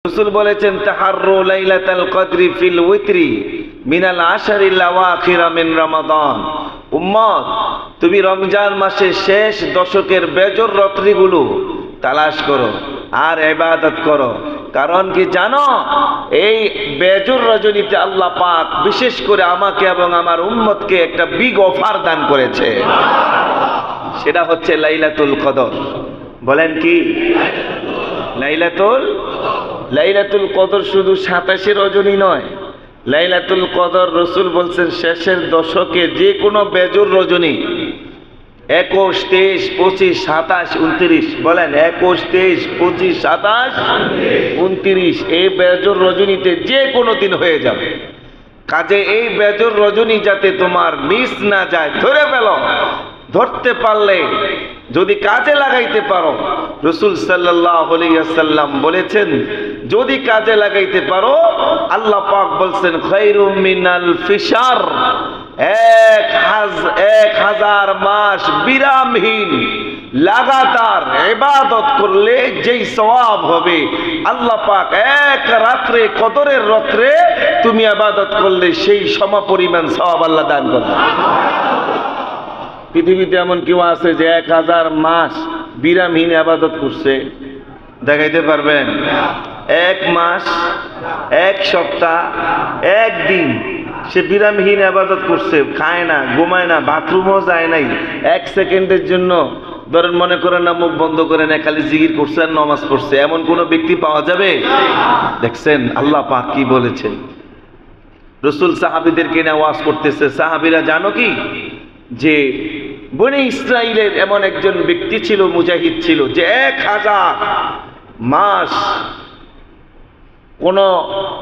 রাসূল বলেছেন তাহাররু লাইলাতাল কদরি ফিল উইতরি মিনাল আশারিল আওয়াখির মিন রমাদান। উম্মত, তুমি রমজান মাসের শেষ দশকের বেজর রাত্রিগুলো তালাশ করো আর ইবাদত করো। কারণ কি জানো, এই বেজর রজনীতে আল্লাহ পাক বিশেষ করে আমাকে এবং আমার উম্মতকে একটা বিগ অফার দান করেছে, সেটা হচ্ছে লাইলাতুল কদর। বলেন কি? লাইলাতুল কদর শুধু 27 রজনী নয়, লাইলাতুল কদর রাসূল বলছেন শেষের দশকে যে কোনো বেজর রজনী, 21, 23, 25, 27, 29। বলেন 21, 23, 25, 27, 29। এই বেজর রজনীতে যে কোনো দিন হয়ে যাবে। কাজে এই বেজর রজনী যাতে তোমার মিস না যায়, ধরে ফেলো। ধরতে পারলে যদি কাজে লাগাইতে পারো, রাসূল সাল্লাল্লাহু আলাইহি ওয়াসাল্লাম বলেছেন যদি কাজে লাগাইতে পারো, আল্লাহ পাক বলছেন খায়রুম মিনাল ফিশার, 1000 মাস বিরামহীন লাগাতার ইবাদত করলে যেই সওয়াব হবে, আল্লাহ পাক এক রাত্রে, কদরের রাত্রে তুমি ইবাদত করলে সেই সমপরিমাণ সওয়াব আল্লাহ দান করবে। পৃথিবীতে এমন কেউ আছে যে 1000 মাস বিরামহীন ইবাদত করছে? দেখাইতে পারবেন? 1 মাস, 1 সপ্তাহ, 1 দিন সে বিরামহীন ইবাদত করছে, খায় না, ঘুমায় না, বাথরুমও যায় নাই, 1 সেকেন্ডের জন্য ধরেন মনে করেন না মুখ বন্ধ করে না, খালি জিকির করছে আর নামাজ পড়ছে, এমন কোন ব্যক্তি পাওয়া যাবে? দেখছেন আল্লাহ পাক কি বলেছেন। রাসূল সাহাবীদেরকে নিয়ে ওয়াজ করতেছে, সাহাবীরা জানো কি যে বনি ইসরাইলের এমন একজন ব্যক্তি ছিল, মুজাহিদ ছিল, যে 1000 মাস কোন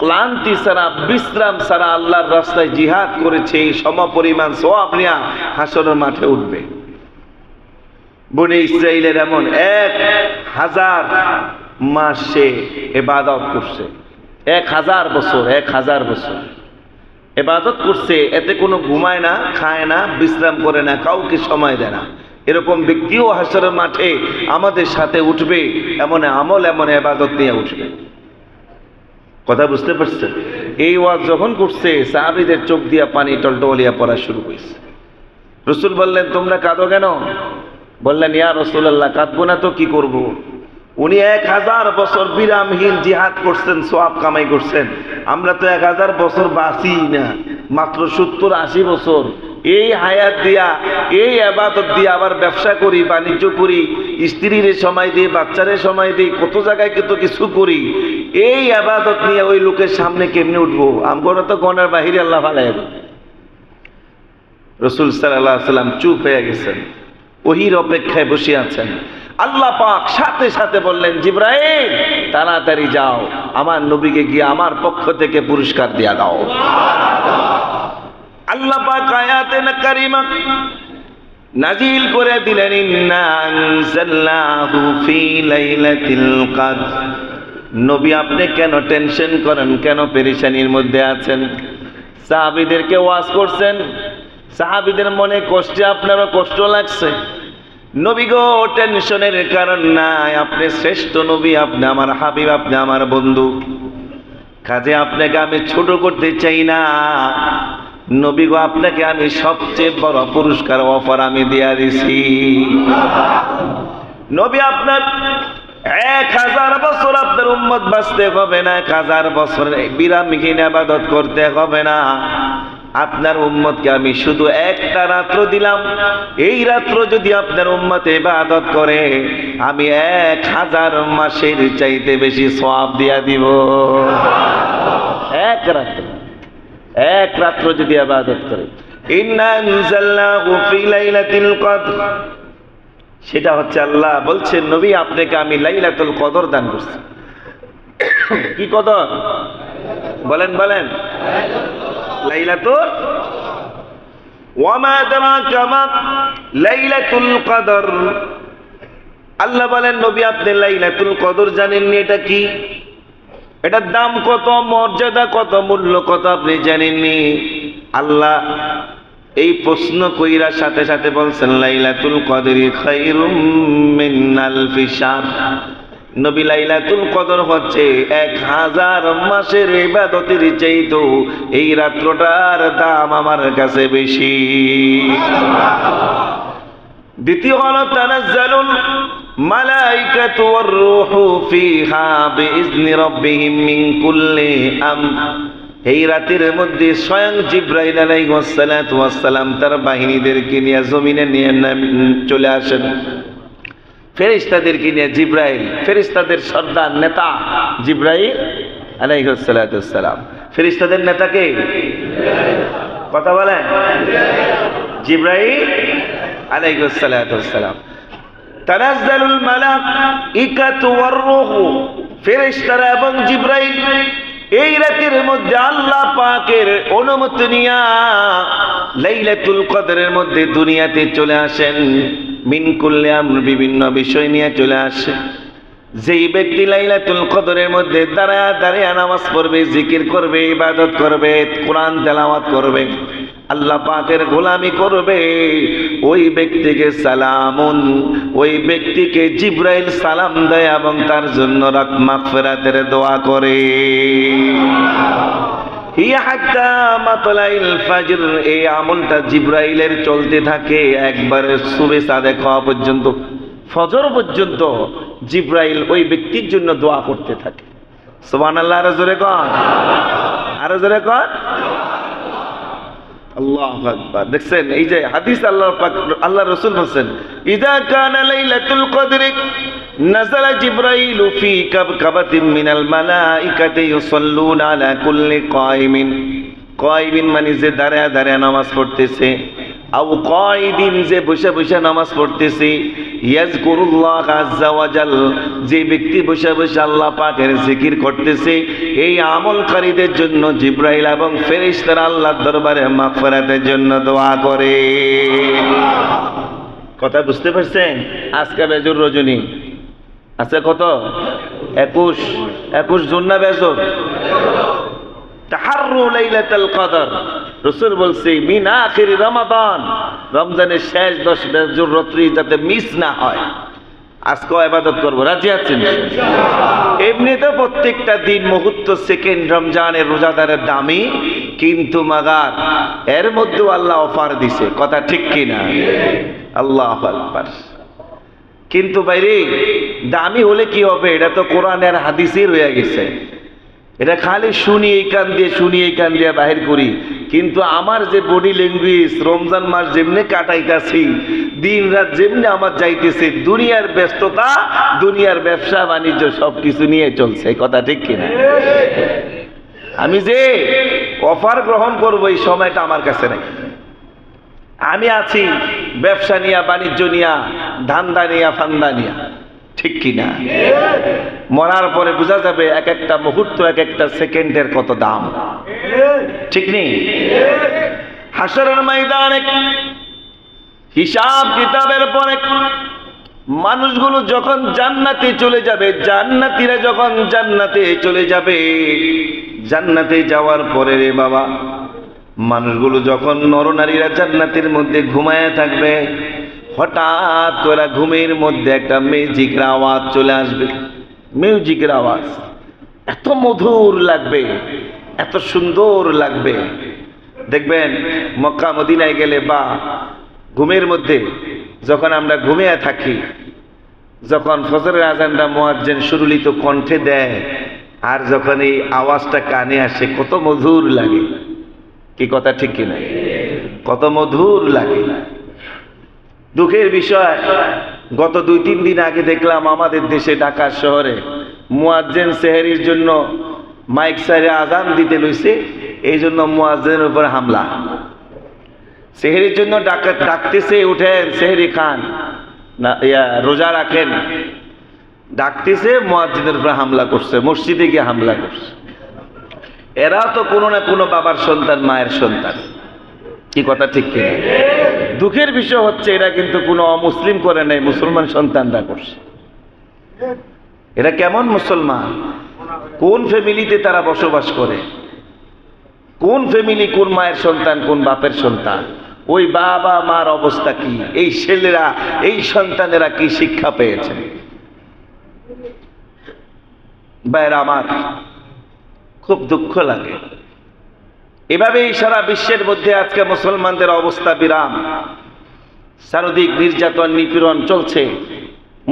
ক্লান্তি ছাড়া, বিশ্রাম ছাড়া আল্লাহর রাস্তায় জিহাদ করেছে, এই সমপরিমাণ সওয়াব নিয়ে হাসরের মাঠে উঠবে। বনি ইসরাইলের এমন 1000 মাস সে ইবাদত করছে, 1000 বছর, 1000 বছর ইবাদত করছে, এতে কোনো ঘুমায় না, খায় না, বিশ্রাম করে না, কাউকে সময় দেয় না। এরকম ব্যক্তিও হাসরের মাঠে আমাদের সাথে উঠবে, এমন আমল, এমন ইবাদত নিয়ে উঠবে। কথা বুঝতে পারছেন? এই ওয়াজ যখন করছে, সাহাবীদের চোখ দিয়া পানি টলটলিয়া পড়া শুরু হয়েছে। রাসূল বললেন তোমরা কাঁদো কেন? বললেন ইয়া রাসূলুল্লাহ, কাঁদবো না তো কি করব? উনি 1000 বছর বিরামহীন জিহাদ করছেন, সওয়াব কামাই করছেন, আমরা তো 1000 বছর বাঁচি না, মাত্র 70-80 বছর। এই হায়াত দিয়া, এই ইবাদত দিয়া আবার ব্যবসা করি, বাণিজ্য করি, স্ত্রীর সময় দিই, বাচ্চারে সময় দিই, কত জায়গায় কত কিছু করি। এই ইবাদত নিয়ে ওই লোকের সামনে কেমনে উঠবো? আমরা তো গণের বাহিরে আল্লাহ ফালাইয়া দেন। রাসূল সাল্লাল্লাহু আলাইহি ওয়াসাল্লাম চুপ হয়ে গেছেন, ওহির অপেক্ষায় বসে আছেন। আল্লাহ পাক সাথে সাথে বললেন জিবরাইল তাড়াতাড়ি যাও, আমার নবীকে গিয়ে আমার পক্ষ থেকে পুরস্কার দিয়া দাও। আল্লাহ পাক আয়াতে কারিমা নাজিল করে দিলেন ইন্না আনজালনাহু ফি লাইলাতিল কদর। নবী আপনি কেন টেনশন করেন, কেন পেরেশানির মধ্যে আছেন? সাহাবীদেরকে ওয়াজ করছেন, সাহাবীদের মনে কষ্টে আপনারও কষ্ট লাগছে। নবী গো, টেনশনের কারণ নাই, আপনি শ্রেষ্ঠ নবী, আপনি আমার হাবিব, আপনি আমার বন্ধু। কাজে আপনাকে আমি ছোট করতে চাই না। নবী গো, আপনাকে আমি সবচেয়ে বড় পুরস্কার অফার আমি দিয়া দিছি। নবী আপনার 1000 বছর আপনার উম্মত বাঁচতে হবে না, 1000 বছর বিরামহীন ইবাদত করতে হবে না। আপনার উম্মতকে আমি শুধু একটা রাত্র দিলাম, এই রাত্র যদি আপনার উম্মত ইবাদত করে, আমি 1000 মাসের চাইতে বেশি সওয়াব দিয়া দিব। এক রাত্র যদি ইবাদত করে। ইন্না আনজালনাহু ফি লাইলাতিল কদর, সেটা হচ্ছে আল্লাহ বলছেন নবী আপনাকে আমি লাইলাতুল কদর দান করছি। কি কদর? বলেন বলেন। লাইলাতুল ওয়া মা আদরাকা মা লাইলাতুল কদর। আল্লাহ বলেন নবী আপনি লাইলাতুল কদর জানেননি, এটা কি? এটার দাম কত, মর্যাদা কত, মূল্য কত আপনি জানেননি? আল্লাহ এই প্রশ্ন কইরা সাথে সাথে বলছেন লাইলাতুল কদরি খায়রুম মিন আলফি শাহর। নবী লাইলাতুল কদর হচ্ছে 1000 মাসের ইবাদতের চাইতো এই রাত্রটার দাম আমার কাছে বেশি। দ্বিতীয় হলো তানাজ্জালুল মালাইকাতু ওয়ার রূহু ফিহা বিইজনি রাব্বিহিম মিন কুল্লি আমর। এই রাতের মধ্যে স্বয়ং জিবরাইল আলাইহিস সালাতু ওয়াস সালাম তার বাহিনীদেরকে নিয়ে জমিনে নিয়ে চলে আসেন। ফেরেশতাদেরকে নিয়ে জিবরাইল, ফেরেশতাদের সর্দার নেতা জিবরাইল আলাইহিস সালাতু ওয়াস সালাম। ফেরেশতাদের নেতা কে? কথা বলেন। জিবরাইল আলাইহিস সালাতু ওয়াস সালাম। তানাজ্জালুল মালাইকাতু ওয়ার রূহু, ফেরেশতারা এবং জিবরাইল এই রাতের মধ্যে আল্লাহ পাকের অনুমতি নিয়া লাইলাতুল কদরের মধ্যে দুনিয়াতে চলে আসেন। মিন কুল্লি আমর, বিভিন্ন বিষয় নিয়ে চলে আসে। যেই ব্যক্তি লাইলাতুল কদরের মধ্যে দাঁড়ায় দাঁড়ায় নামাজ পড়বে, জিকির করবে, ইবাদত করবে, কোরআন তেলাওয়াত করবে, আল্লাহ পাকের গোলামি করবে, ওই ব্যক্তিকে সালামুন, ওই ব্যক্তিকে জিবরাইল সালাম দেয় এবং তার জন্য মাগফিরাতের দোয়া করে। হিয়া হাত্তা মাতলাইল ফাজর, এই আমলটা জিবরাইলের চলতে থাকে একবারে সুবে সাদেক হওয়া পর্যন্ত, ফজর পর্যন্ত জিবরাইল ওই ব্যক্তির জন্য দোয়া করতে থাকে। সুবহানাল্লাহ। আরো জোরে কর, আরো জোরে কর। আল্লাহু আকবার। দেখছেন এই যে হাদিস আল্লাহ রাসূল বলেন, ইযা কানা লাইলাতুল কদরি নাযালা জিবরাইলু ফি কাবকাবাতিন মিনাল মালাইকাতি ইউসাল্লুনা আলা কুল্লি কায়িমিন। কায়িমিন মানে যে দাঁড়ায় দাঁড়ায় নামাজ পড়তেছে, আও কায়িদিন যে বসে বসে নামাজ পড়তেছে, ইয়াজকুরুল্লাহ আযজা ওয়া জাল যে ব্যক্তি বসে বসে আল্লাহ পাকের জিকির করতেছে, এই আমলকারীদের জন্য জিবরাইল এবং ফেরেশতারা আল্লাহর দরবারে মাগফিরাতের জন্য দোয়া করে। কথা বুঝতে পারছেন? আজকে বেজর রজনী আছে কত? 21 জুন না বেজর? তাহাররু লাইলাতুল কদর, রাসূল বলছে মিন আখির রমাদান, রমজানের শেষ 10 বেজর রাত্রি যাতে মিস না হয়, আজকে ইবাদত করব। রাজি আছেন? এমনিতে প্রত্যেকটা দিন, মুহূর্ত, সেকেন্ড রমজানের রোজাদারের দামি, কিন্তু মাগার এর মধ্যে আল্লাহ অফার দিছে। কথা ঠিক কিনা? আল্লাহু আকবার। কিন্তু বাইরে দামি হলে কি হবে? এটা তো কোরআনের হাদিসে রয়ে গেছে। এটা খালি শুনি এই কান দিয়ে, শুনি এই কান দিয়ে বাহির করি, কিন্তু আমার যে বডি ল্যাঙ্গুয়েজ, রমজান মাস যেমনি কাটাইতেছি, দিন রাত যেমনি আমার যাইতেছে, দুনিয়ার ব্যস্ততা, দুনিয়ার ব্যবসা বাণিজ্য সবকিছু নিয়ে চলছে। কথা ঠিক কিনা? আমি যে অফার গ্রহণ করবো এই সময়টা আমার কাছে নাই। আমি আছি ব্যবসা নিয়া, বাণিজ্য নিয়া, ধান্দা নিয়া, ফান্দা নিয়া। ঠিক কিনা? মরার পরে বোঝা যাবে এক একটা মুহূর্ত, এক একটা সেকেন্ডের কত দাম। ঠিক নেই? হাসরের ময়দানে হিসাব কিতাবের পরে মানুষগুলো যখন জান্নাতে চলে যাবে, জান্নাতীরা যখন জান্নাতে চলে যাবে, জান্নাতে যাওয়ার পরে রে বাবা, মানুষগুলো যখন নরনারীরা জান্নাতের মধ্যে ঘুমায় থাকবে, হঠাৎ করে ঘুমের মধ্যে একটা মিউজিকের আওয়াজ চলে আসবে। মিউজিকের আওয়াজ এত মধুর লাগবে, এত সুন্দর লাগবে। দেখবেন মক্কা মদিনায় গেলে বা ঘুমের মধ্যে যখন আমরা ঘুমিয়ে থাকি, যখন ফজরের আজানটা মুয়াজ্জিন সুরলিত কণ্ঠে দেয়, আর যখন এই আওয়াজটা কানে আসে, কত মধুর লাগে। কি কথা ঠিক কিনা? কত মধুর লাগে। দুঃখের বিষয়, গত 2-3 দিন আগে দেখলাম আমাদের দেশে ঢাকা শহরে মুয়াজ্জিন সেহরির জন্য মাইক সাইরে আজান দিতে লইছে, এই জন্য মুয়াজ্জিনের উপর হামলা। সেহরির জন্য ডাকতেছে, উঠেন সেহরি খান, না রোজা রাখেন, ডাকতেছে, মুয়াজ্জিনের উপর হামলা করছে, মসজিদে গিয়ে হামলা করছে। এরা তো কোনো না কোনো বাবার সন্তান, মায়ের সন্তান। কি কথা ঠিক কিনা? দুঃখের বিষয় হচ্ছে এরা কিন্তু কোনো অমুসলিম করে নাই, মুসলমান সন্তানরা করছে। এরা কেমন মুসলমান? কোন ফ্যামিলিতে তারা বসবাস করে? কোন ফ্যামিলি, কোন মায়ের সন্তান, কোন বাপের সন্তান? ওই বাবা মার অবস্থা কি? এই ছেলেরা, এই সন্তানেরা কি শিক্ষা পেয়েছে? ভাইরা আমার, খুব দুঃখ লাগে। এভাবেই সারা বিশ্বের মধ্যে আজকে মুসলমানদের অবস্থা বিরাম। চারদিক নির্যাতন নিপীড়ন চলছে,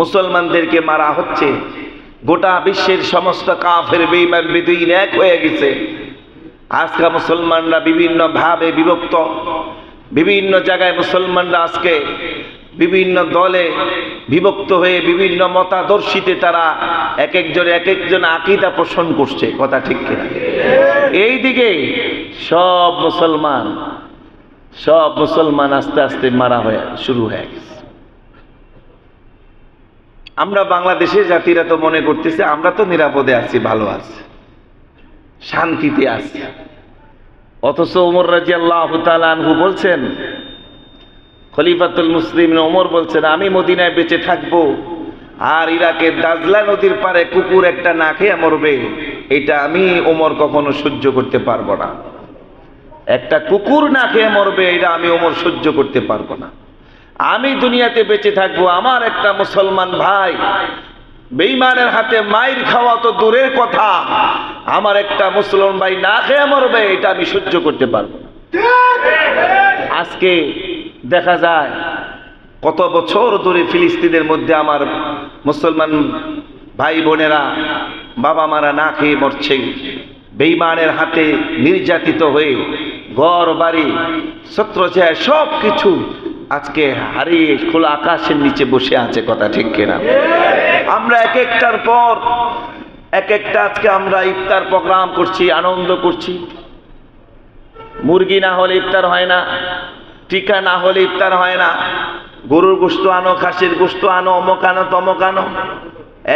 মুসলমানদেরকে মারা হচ্ছে। গোটা বিশ্বের সমস্ত কাফের বেঈমান বেদুইন এক হয়ে গেছে। আজকে মুসলমানরা বিভিন্ন ভাবে বিভক্ত, বিভিন্ন জায়গায় মুসলমানরা আজকে বিভিন্ন দলে বিভক্ত হয়ে বিভিন্ন মতাদর্শীতে তারা এক একজন আকীদা পোষণ করছে। কথা ঠিক কিনা? এই দিকে সব মুসলমান আস্তে আস্তে মারা হয়ে শুরু হয়ে গেছে। আমরা বাংলাদেশের জাতিরা তো মনে করতেছে আমরা তো নিরাপদে আছি, ভালো আছি, শান্তিতে আছি। অথচ ওমর রাদিয়াল্লাহু তাআলা আনহু বলছেন, খলিফাতুল মুসলিমিন ওমর বলছেন, আমি মদিনায় বেঁচে থাকবো আর ইরাকের দাজলা নদীর পারে কুকুর একটা না খেয়ে মরবে, এটা আমি ওমর কখনো সহ্য করতে পারবো না। একটা কুকুর না খেয়ে মরবে, এটা আমি ওমর সহ্য করতে পারবো না। আমি দুনিয়াতে বেঁচে থাকবো, আমার একটা মুসলমান ভাই বেঈমানের হাতে মাইর খাওয়া তো দূরের কথা, আমার একটা মুসলমান ভাই না খেয়ে মরবে, এটা আমি সহ্য করতে পারবো না। আজকে দেখা যায় কত বছর ধরে ফিলিস্তিনের মধ্যে আমার মুসলমান ভাই বোনেরা বাবা মারা না খেয়ে মরছে, বেঈমানের হাতে নির্যাতিত হয়ে ঘর বাড়ি ছত্রছায়া সব কিছু আজকে হারিয়ে খোলা আকাশের নিচে বসে আছে। কথা ঠিক কিনা? আমরা এক একটার পর এক একটা আজকে আমরা ইফতার প্রোগ্রাম করছি, আনন্দ করছি। মুরগি না হলে ইফতার হয় না, টিকা না হলে ইফতার হয় না, গরুর গোশত আনো, খাসির গোশত আনো, অমুক আনো তমক আনো,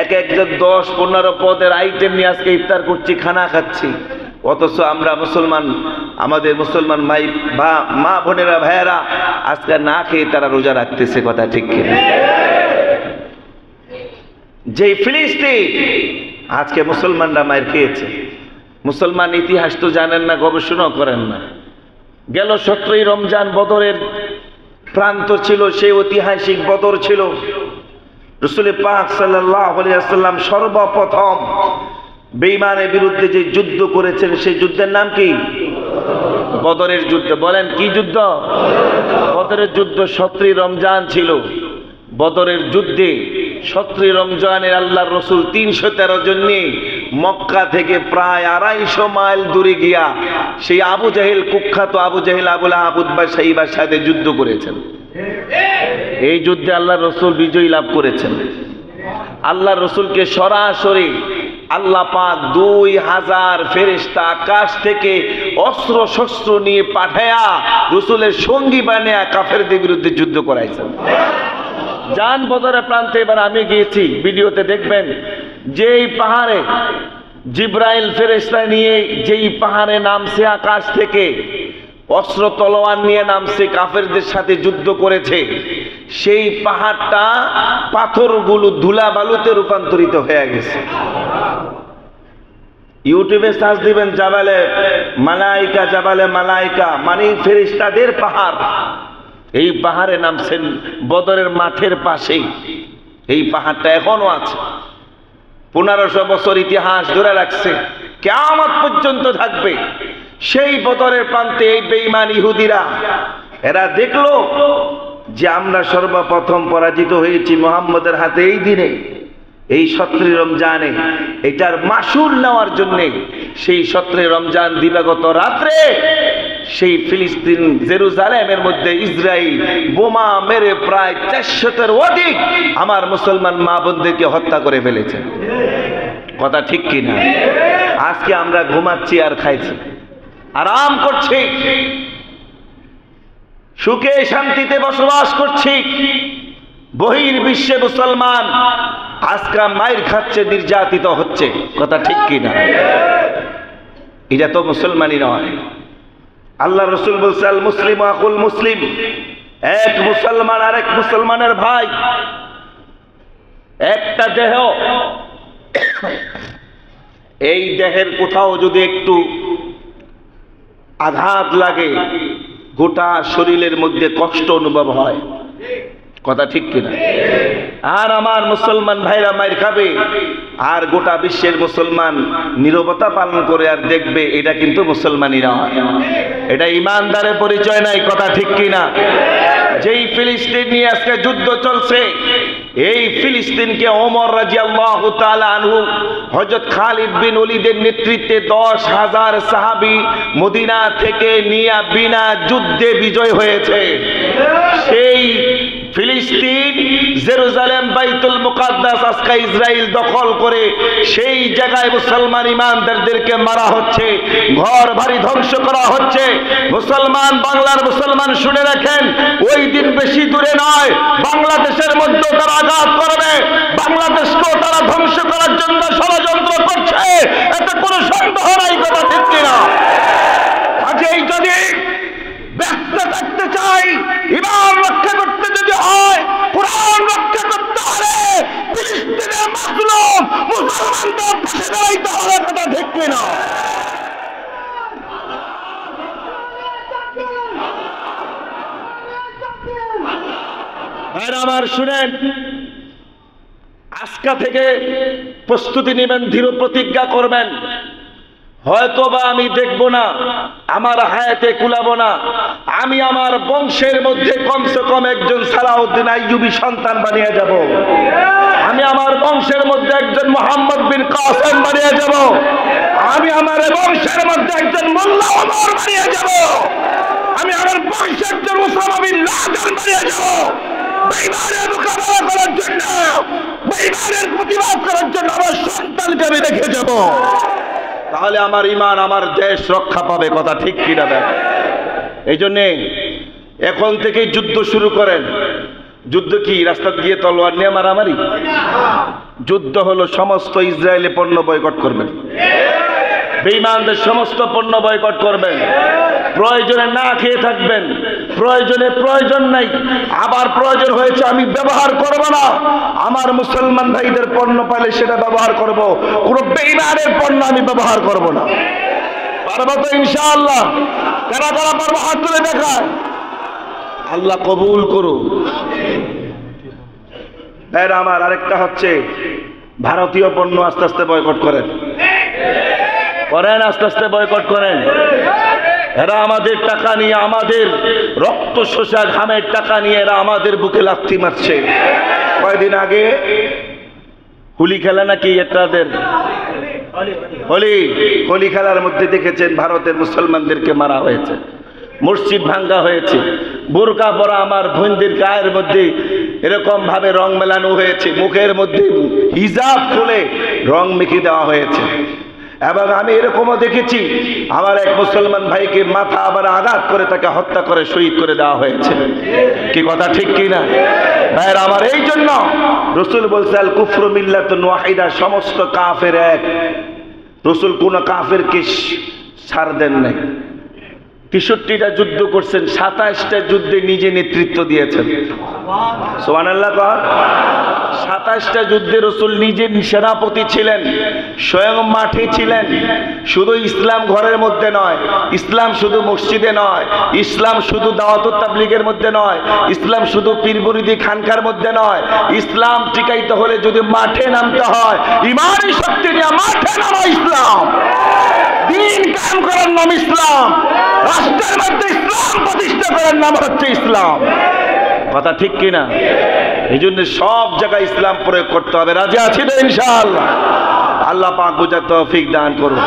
এক একজন 10-15 পদের আইটেম নিয়ে আজকে ইফতার করছি, খানা খাচ্ছি। অথচ আমরা মুসলমান, আমাদের মুসলমান ভাই বা মা বোনেরা ভাইয়েরা আজকে না খেয়ে তারা রোজা রাখতেছে। কথা ঠিক কিনা? যে ফিলিস্তিন আজকে মুসলমানরা মার খেয়েছে, মুসলমান ইতিহাস তো জানেন না, গবেষণাও করেন না। গেল 17ই রমজান বদরের প্রান্ত ছিল, সেই ঐতিহাসিক বদর ছিল। রাসূল পাক সাল্লাল্লাহু আলাইহি ওয়াসাল্লাম সর্বপ্রথম বেঈমানের বিরুদ্ধে যে যুদ্ধ করেছেন, সেই যুদ্ধের নাম কি? বদরের যুদ্ধ। বলেন কি যুদ্ধ? বদরের যুদ্ধ 17ই রমজান ছিল। বদরের যুদ্ধে 17ই রমজানের আল্লাহর রাসূল 313 জন নিয়ে মক্কা থেকে প্রায় 250 মাইল দূরে গিয়া সেই আবু জাহেল, কুখ্যাত আবু জাহেল, আবুল আহাব, উতবা, শাইবার সাথে যুদ্ধ করেছেন। এই যুদ্ধে আল্লাহর রাসূল বিজয় লাভ করেছেন। আল্লাহর রাসূলকে সরাসরি আল্লাহ পাক 2000 ফেরেশতা আকাশ থেকে অস্ত্র শস্ত্র নিয়ে পাঠায়া রাসূলের সঙ্গী বানিয়ে কাফেরদের বিরুদ্ধে যুদ্ধ করাইছেন। জান বদরের প্রান্তে এবার আমি গিয়েছি, ভিডিওতে দেখবেন, যেই পাহাড়ে জিব্রাইল ফেরেশতা নিয়ে যেই পাহাড়ে নামছে আকাশ থেকে, অস্ত্র তলোয়ার নিয়ে নামছে, কাফেরদের সাথে যুদ্ধ করেছে, সেই পাহাড়টা পাথরগুলো ধুলা বালুতে রূপান্তরিত হয়ে গেছে। ইউটিউবে সার্চ দিবেন জাবালে মালাইকা, জাবালে মালাইকা মানে ফেরেশতাদের পাহাড়। এই পাহাড়ে নামছেন বদরের মাঠের পাশেই। এই পাহাড়টা এখনো আছে, 1500 বছর ইতিহাস ধরে রাখছে, কিয়ামত পর্যন্ত থাকবে। সেই বদরের প্রান্তে এই বেঈমান ইহুদিরা এরা দেখলো যে আমরা সর্বপ্রথম পরাজিত হয়েছি মুহাম্মদের হাতে। এই দিনে, এই 17ই রমজানে এটার মাসুল নেওয়ার জন্যে সেই 17ই রমজান দিবাগত রাত্রে সেই ফিলিস্তিন জেরুজালেমের মধ্যে ইসরাইল বোমা মেরে প্রায় 400-এর অধিক আমার মুসলমান মা বোনদেরকে হত্যা করে ফেলেছে। কথা ঠিক কিনা? আজকে আমরা ঘুমাচ্ছি আর খাইছি, আরাম করছি, সুখে শান্তিতে বসবাস করছি। বহির বিশ্বে মুসলমান আজকে মাইর খাচ্ছে, নির্যাতিত হচ্ছে। কথা ঠিক কিনা? এটা তো মুসলমানই নয়। আল্লাহ রাসূল বলছে, আল মুসলিম আকুল মুসলিম, এক মুসলমান আর এক মুসলমানের ভাই। একটা দেহ, এই দেহের কোথাও যদি একটু আঘাত লাগে, গোটা শরীরের মধ্যে কষ্ট অনুভব হয়। কথা ঠিক কিনা? আর আমার মুসলমান ভাইরা মাইর খাবে, আর গোটা বিশ্বের মুসলমান নীরবতা পালন করে আর দেখবে, এটা কিন্তু মুসলমানই নয়, এটা ইমানদারের পরিচয় নাই। কথা ঠিক কিনা? যেই ফিলিস্তিন নিয়ে আজকে যুদ্ধ চলছে, এই ফিলিস্তিনকে ওমর রাদিয়াল্লাহু তাআলা আনহু হযরত খালিদ বিন ওলীদের নেতৃত্বে 10,000 সাহাবী মদিনা থেকে নিয়ে বিনা যুদ্ধে বিজয় হয়েছে। সেই ফিলিস্তিন, জেরুজালেম, বাইতুল মুকাদ্দাস আজকে ইসরায়েল দখল করে সেই জায়গায় মুসলমান ইমানদারদেরকে মারা হচ্ছে, ঘর বাড়ি ধ্বংস করা হচ্ছে। মুসলমান, বাংলার মুসলমান শুনে রাখেন, ওই দিন বেশি দূরে নয়, বাংলাদেশের মধ্যে তারা আঘাত করবে, বাংলাদেশকেও তারা ধ্বংস করার জন্য ষড়যন্ত্র করছে, এতে কোনো সন্দেহ নাই। কথা ঠিক কিনা? আজই যদি ব্যস্ত থাকতে চাই, ইমান রক্ষা করতে যদি হয়, কোরআন রক্ষা করতে হলে ফিলিস্তিনের মাজলুম মুসলমানদের পাশে দাঁড়াইতে হবে। কথা ঠিক কিনা? ভাইরা আমার শুনেন, আজকা থেকে প্রস্তুতি নেবেন, দৃঢ় প্রতিজ্ঞা করবেন, হয়তো বা আমি দেখব না, আমার হায়াতে কুলাবো না, আমি আমার বংশের মধ্যে কমসে কম একজন সালাউদ্দিন আইয়ুবী সন্তান বানিয়ে যাব, আমি আমার বংশের মধ্যে একজন মোহাম্মদ বিন কাসেম বানিয়ে যাব, আমি আমার বংশের মধ্যে একজন মোল্লা ওমর বানিয়ে যাব, আমি আমার বংশের একজন উসামা বিন লাদেন বানিয়ে যাব। বেঈমানের মোকাবেলা করার জন্য, বেঈমানের প্রতিবাদ করার জন্য আমার সন্তানকে আমি রেখে যাব, তাহলে আমার ইমান, আমার দেশ রক্ষা পাবে। কথা ঠিক কিনা? দেখ, এই জন্যে এখন থেকেই যুদ্ধ শুরু করেন। যুদ্ধ কি রাস্তা গিয়ে তলোয়ার নিয়ে মারামারি? যুদ্ধ হলো সমস্ত ইসরায়েলি পণ্য বয়কট করবেন, বেঈমানদের সমস্ত পণ্য বয়কট করবেন, প্রয়োজনে না খেয়ে থাকবেন, প্রয়োজনে প্রয়োজন নাই, আবার প্রয়োজন হয়েছে আমি ব্যবহার করব না, আমার মুসলমান ভাইদের পণ্য পাইলে সেটা ব্যবহার করব, কোন বেঈমানের পণ্য আমি ব্যবহার করব না। পারবো তো ইনশাআল্লাহ? কারা কারা পারবো? হাত তুলে দেখায়। আল্লাহ কবুল করুন। এর আমার আরেকটা হচ্ছে, ভারতীয় পণ্য আস্তে আস্তে বয়কট করেন, আস্তে আস্তে বয়কট করেন। এরা আমাদের টাকা নিয়ে, আমাদের রক্ত শোষা ঘামের টাকা নিয়ে এরা আমাদের বুকে লাথি মারছে। কয়েকদিন আগে হোলি খেলা নাকি এটাদের, হোলি খেলার মধ্যে দেখেছেন ভারতের মুসলমানদেরকে মারা হয়েছে, মসজিদ ভাঙ্গা হয়েছে, বোরকা পরা আমার বোনদের গায়ের মধ্যে এরকম ভাবে রং মেলানো হয়েছে, মুখের মধ্যে হিজাব খুলে রং মেখে দেওয়া হয়েছে। এবং আমি এরকমও দেখেছি, আমার এক মুসলমান ভাইকে মাথা আবার আঘাত করে তাকে হত্যা করে শহীদ করে দেওয়া হয়েছে। কি কথা ঠিক কিনা? ভাইরা আমার, এই জন্য রাসূল বলছে আল কুফরু মিল্লাতুন ওয়াহিদা, সমস্ত কাফের এক। রাসূল কোন কাফেরকে ছাড় দেন নাই। ৬৩টা যুদ্ধ করছেন, ২৭টা যুদ্ধে নিজে নেতৃত্ব দিয়েছেন। সুবহানাল্লাহ। ২৭টা যুদ্ধে রাসূল নিজে সেনাপতি ছিলেন, স্বয়ং মাঠে ছিলেন। শুধু ইসলাম ঘরের মধ্যে নয়, ইসলাম শুধু মসজিদে নয়, ইসলাম শুধু দাওয়াতুত তাবলীগের মধ্যে নয়, ইসলাম শুধু পীর মুরিদি খানকার মধ্যে নয়, ইসলাম টিকাইতে হলে যদি মাঠে নামতে হয়, ইমানি শক্তি নিয়ে মাঠে নামা ইসলাম, দিন কায়েম করার নাম ইসলাম, রাষ্ট্রের মধ্যে ইসলাম প্রতিষ্ঠা করার নাম হচ্ছে ইসলাম। কথা ঠিক কিনা? এই জন্য সব জায়গায় ইসলাম প্রয়োগ করতে হবে। রাজি আছি তো ইনশাআল্লাহ? আল্লাহ পাক বুঝার তৌফিক দান করুন।